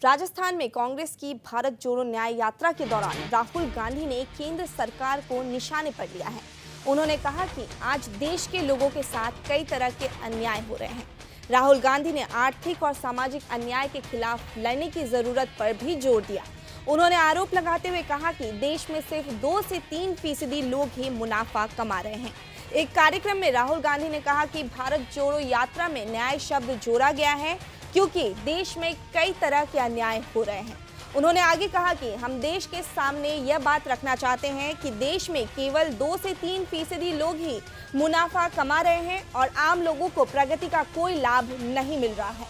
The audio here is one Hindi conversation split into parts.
राजस्थान में कांग्रेस की भारत जोड़ो न्याय यात्रा के दौरान राहुल गांधी ने केंद्र सरकार को निशाने पर लिया है। उन्होंने कहा कि आज देश के लोगों के साथ कई तरह के अन्याय हो रहे हैं। राहुल गांधी ने आर्थिक और सामाजिक अन्याय के खिलाफ लड़ने की जरूरत पर भी जोर दिया। उन्होंने आरोप लगाते हुए कहा कि देश में सिर्फ 2 से 3% लोग ही मुनाफा कमा रहे हैं। एक कार्यक्रम में राहुल गांधी ने कहा कि भारत जोड़ो यात्रा में न्याय शब्द जोड़ा गया है क्योंकि देश में कई तरह के अन्याय हो रहे हैं। उन्होंने आगे कहा कि हम देश के सामने यह बात रखना चाहते हैं कि देश में केवल 2 से 3% लोग ही मुनाफा कमा रहे हैं और आम लोगों को प्रगति का कोई लाभ नहीं मिल रहा है।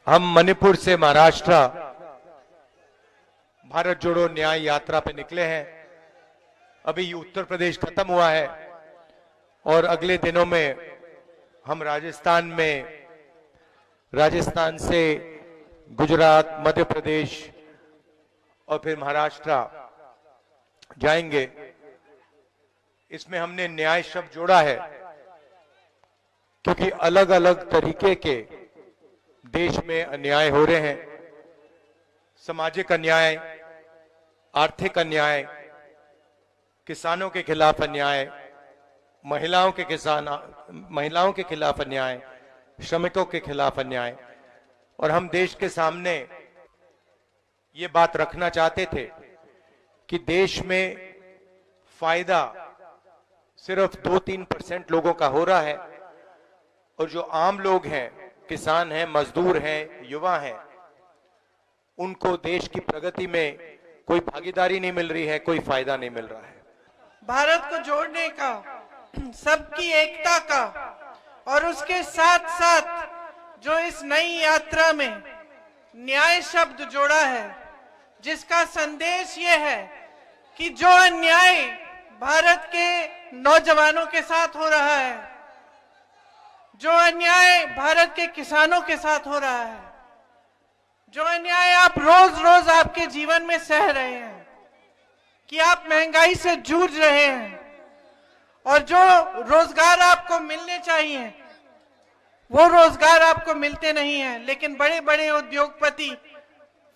हम मणिपुर से महाराष्ट्र भारत जोड़ो न्याय यात्रा पे निकले हैं। अभी उत्तर प्रदेश खत्म हुआ है और अगले दिनों में हम राजस्थान से गुजरात, मध्य प्रदेश और फिर महाराष्ट्र जाएंगे। इसमें हमने न्याय शब्द जोड़ा है क्योंकि अलग अलग तरीके के देश में अन्याय हो रहे हैं। सामाजिक अन्याय, आर्थिक अन्याय, किसानों के खिलाफ अन्याय, महिलाओं के खिलाफ अन्याय, श्रमिकों के खिलाफ अन्याय। और हम देश के सामने ये बात रखना चाहते थे कि देश में फायदा सिर्फ 2-3% लोगों का हो रहा है और जो आम लोग हैं, किसान हैं, मजदूर हैं, युवा हैं, उनको देश की प्रगति में कोई भागीदारी नहीं मिल रही है, कोई फायदा नहीं मिल रहा है। भारत को जोड़ने का, सबकी एकता का और उसके साथ साथ जो इस नई यात्रा में न्याय शब्द जोड़ा है, जिसका संदेश ये है कि जो अन्याय भारत के नौजवानों के साथ हो रहा है, जो अन्याय भारत के किसानों के साथ हो रहा है, जो अन्याय आप रोज रोज आपके जीवन में सह रहे हैं, कि आप महंगाई से जूझ रहे हैं और जो रोजगार आपको मिलने चाहिए वो रोजगार आपको मिलते नहीं है, लेकिन बड़े बड़े उद्योगपति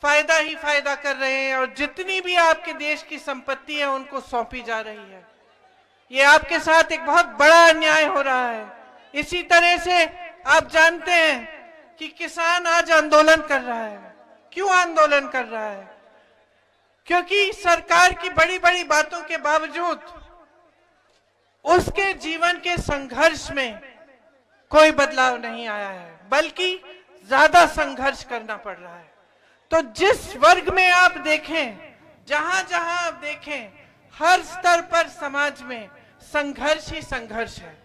फायदा ही फायदा कर रहे हैं और जितनी भी आपके देश की संपत्ति है उनको सौंपी जा रही है। ये आपके साथ एक बहुत बड़ा अन्याय हो रहा है। इसी तरह से आप जानते हैं कि किसान आज आंदोलन कर रहा है। क्यों आंदोलन कर रहा है? क्योंकि सरकार की बड़ी बड़ी बातों के बावजूद उसके जीवन के संघर्ष में कोई बदलाव नहीं आया है, बल्कि ज्यादा संघर्ष करना पड़ रहा है। तो जिस वर्ग में आप देखें, जहां जहां आप देखें, हर स्तर पर समाज में संघर्ष ही संघर्ष है।